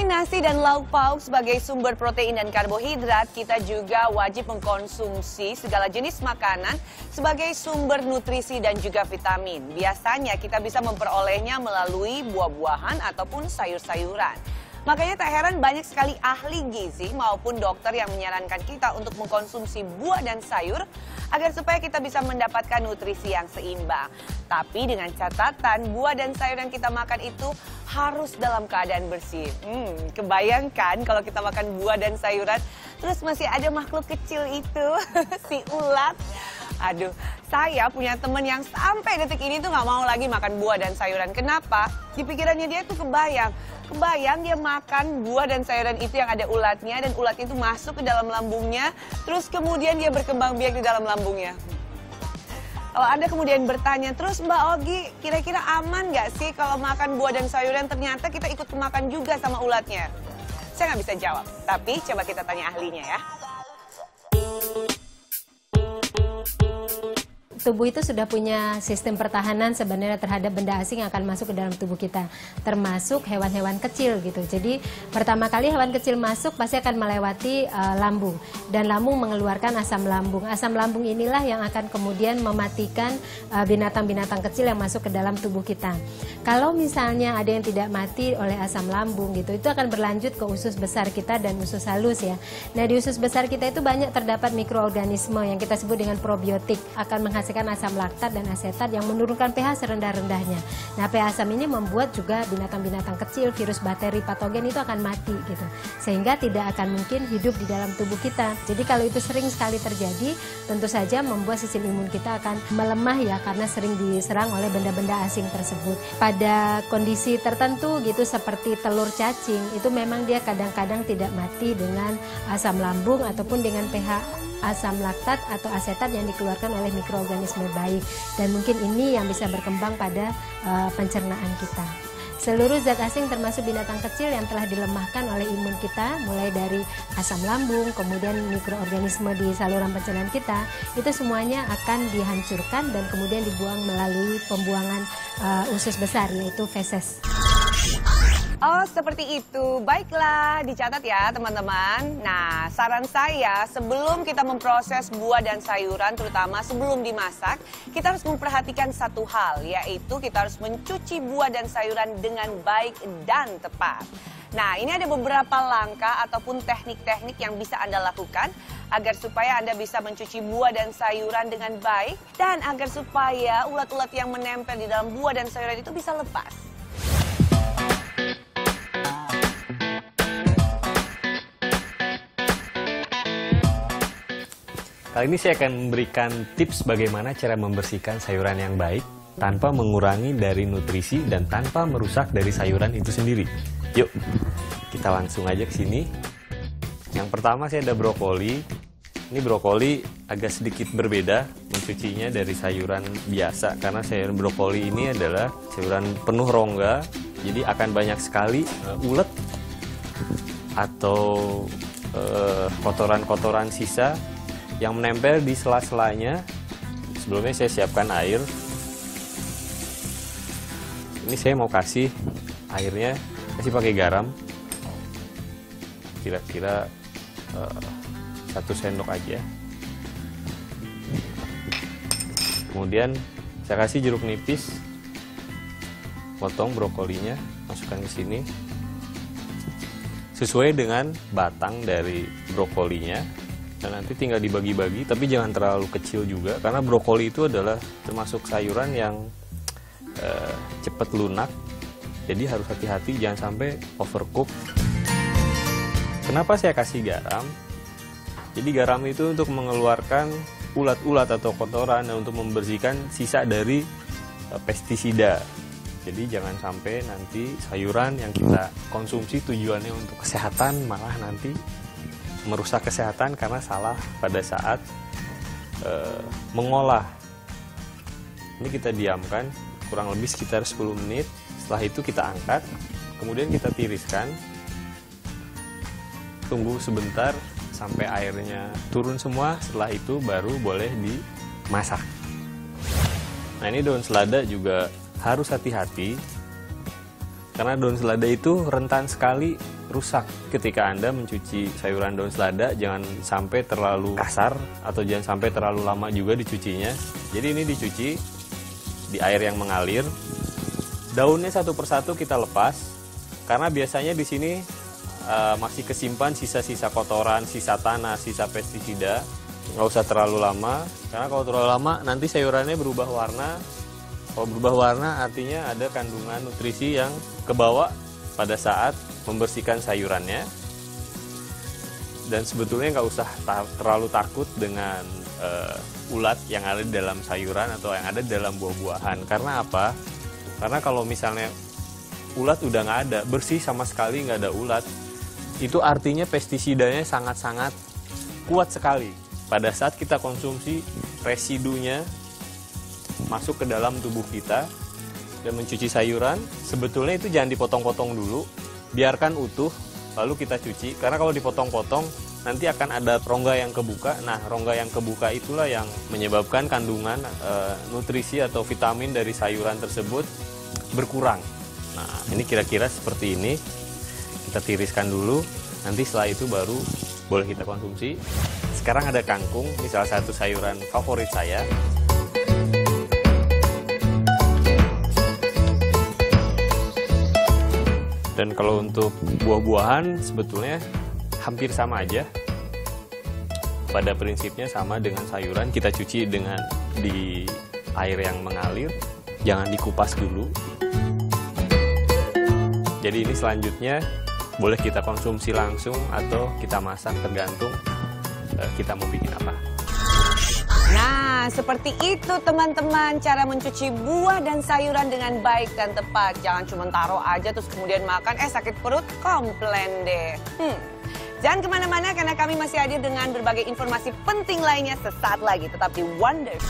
Selain nasi dan lauk pauk sebagai sumber protein dan karbohidrat, kita juga wajib mengkonsumsi segala jenis makanan sebagai sumber nutrisi dan juga vitamin. Biasanya kita bisa memperolehnya melalui buah-buahan ataupun sayur-sayuran. Makanya tak heran banyak sekali ahli gizi maupun dokter yang menyarankan kita untuk mengkonsumsi buah dan sayur agar supaya kita bisa mendapatkan nutrisi yang seimbang. Tapi dengan catatan buah dan sayur yang kita makan itu harus dalam keadaan bersih. Kebayangkan kalau kita makan buah dan sayuran terus masih ada makhluk kecil itu, si ulat. Aduh, saya punya temen yang sampai detik ini tuh nggak mau lagi makan buah dan sayuran. Kenapa? Di pikirannya dia tuh kebayang dia makan buah dan sayuran itu yang ada ulatnya, dan ulat itu masuk ke dalam lambungnya, terus kemudian dia berkembang biak di dalam lambungnya. Kalau Anda kemudian bertanya, terus Mbak Ogi, kira-kira aman nggak sih kalau makan buah dan sayuran ternyata kita ikut kemakan juga sama ulatnya? Saya nggak bisa jawab, tapi coba kita tanya ahlinya ya. Tubuh itu sudah punya sistem pertahanan sebenarnya terhadap benda asing yang akan masuk ke dalam tubuh kita, termasuk hewan-hewan kecil gitu. Jadi pertama kali hewan kecil masuk pasti akan melewati lambung, dan lambung mengeluarkan asam lambung. Asam lambung inilah yang akan kemudian mematikan binatang-binatang kecil yang masuk ke dalam tubuh kita. Kalau misalnya ada yang tidak mati oleh asam lambung gitu, itu akan berlanjut ke usus besar kita dan usus halus ya. Nah, di usus besar kita itu banyak terdapat mikroorganisme yang kita sebut dengan probiotik, akan menghasilkan asam laktat dan asetat yang menurunkan pH serendah-rendahnya. Nah, pH asam ini membuat juga binatang-binatang kecil, virus, bakteri, patogen itu akan mati gitu. Sehingga tidak akan mungkin hidup di dalam tubuh kita. Jadi kalau itu sering sekali terjadi, tentu saja membuat sistem imun kita akan melemah ya, karena sering diserang oleh benda-benda asing tersebut. Pada kondisi tertentu gitu seperti telur cacing, itu memang dia kadang-kadang tidak mati dengan asam lambung ataupun dengan pH asam laktat atau asetat yang dikeluarkan oleh mikroorganisme baik, dan mungkin ini yang bisa berkembang pada pencernaan kita. Seluruh zat asing termasuk binatang kecil yang telah dilemahkan oleh imun kita, mulai dari asam lambung, kemudian mikroorganisme di saluran pencernaan kita, itu semuanya akan dihancurkan dan kemudian dibuang melalui pembuangan usus besar, yaitu feses. Oh, seperti itu. Baiklah, dicatat ya teman-teman. Nah, saran saya sebelum kita memproses buah dan sayuran, terutama sebelum dimasak, kita harus memperhatikan satu hal, yaitu kita harus mencuci buah dan sayuran dengan baik dan tepat. Nah, ini ada beberapa langkah ataupun teknik-teknik yang bisa Anda lakukan agar supaya Anda bisa mencuci buah dan sayuran dengan baik, dan agar supaya ulat-ulat yang menempel di dalam buah dan sayuran itu bisa lepas. Kali ini saya akan memberikan tips bagaimana cara membersihkan sayuran yang baik tanpa mengurangi dari nutrisi dan tanpa merusak dari sayuran itu sendiri. Yuk, kita langsung aja ke sini. Yang pertama saya ada brokoli. Ini brokoli agak sedikit berbeda mencucinya dari sayuran biasa, karena sayuran brokoli ini adalah sayuran penuh rongga, jadi akan banyak sekali ulet atau kotoran-kotoran sisa yang menempel di sela-selanya. Sebelumnya saya siapkan air. Ini saya mau kasih airnya, kasih pakai garam. Kira-kira 1 sendok aja. Kemudian saya kasih jeruk nipis. Potong brokolinya, masukkan ke sini. Sesuai dengan batang dari brokolinya. Dan nanti tinggal dibagi-bagi, tapi jangan terlalu kecil juga, karena brokoli itu adalah termasuk sayuran yang cepat lunak, jadi harus hati-hati jangan sampai overcook. Kenapa saya kasih garam? Jadi garam itu untuk mengeluarkan ulat-ulat atau kotoran dan untuk membersihkan sisa dari pestisida. Jadi jangan sampai nanti sayuran yang kita konsumsi tujuannya untuk kesehatan malah nanti merusak kesehatan karena salah pada saat mengolah. Ini kita diamkan kurang lebih sekitar 10 menit. Setelah itu kita angkat, kemudian kita tiriskan. Tunggu sebentar sampai airnya turun semua. Setelah itu baru boleh dimasak. Nah, ini daun selada juga harus hati-hati, karena daun selada itu rentan sekali rusak. Ketika Anda mencuci sayuran daun selada, jangan sampai terlalu kasar atau jangan sampai terlalu lama juga dicucinya. Jadi ini dicuci di air yang mengalir. Daunnya satu persatu kita lepas, karena biasanya di sini masih kesimpan sisa-sisa kotoran, sisa tanah, sisa pestisida. Nggak usah terlalu lama, karena kalau terlalu lama nanti sayurannya berubah warna. Kalau berubah warna artinya ada kandungan nutrisi yang kebawa pada saat membersihkan sayurannya. Dan sebetulnya nggak usah terlalu takut dengan ulat yang ada di dalam sayuran atau yang ada di dalam buah-buahan. Karena apa? Karena kalau misalnya ulat udah nggak ada, bersih sama sekali nggak ada ulat, itu artinya pestisidanya sangat-sangat kuat sekali. Pada saat kita konsumsi, residunya masuk ke dalam tubuh kita. Dan mencuci sayuran, sebetulnya itu jangan dipotong-potong dulu, biarkan utuh, lalu kita cuci. Karena kalau dipotong-potong, nanti akan ada rongga yang kebuka. Nah, rongga yang kebuka itulah yang menyebabkan kandungan nutrisi atau vitamin dari sayuran tersebut berkurang. Nah, ini kira-kira seperti ini. Kita tiriskan dulu, nanti setelah itu baru boleh kita konsumsi. Sekarang ada kangkung, ini salah satu sayuran favorit saya. Dan kalau untuk buah-buahan sebetulnya hampir sama aja. Pada prinsipnya sama dengan sayuran, kita cuci dengan di air yang mengalir, jangan dikupas dulu. Jadi ini selanjutnya boleh kita konsumsi langsung atau kita masak, tergantung kita mau bikin apa. Nah, seperti itu teman-teman cara mencuci buah dan sayuran dengan baik dan tepat. Jangan cuma taruh aja terus kemudian makan, sakit perut, komplain deh. Jangan kemana-mana karena kami masih hadir dengan berbagai informasi penting lainnya sesaat lagi. Tetap di Wonders.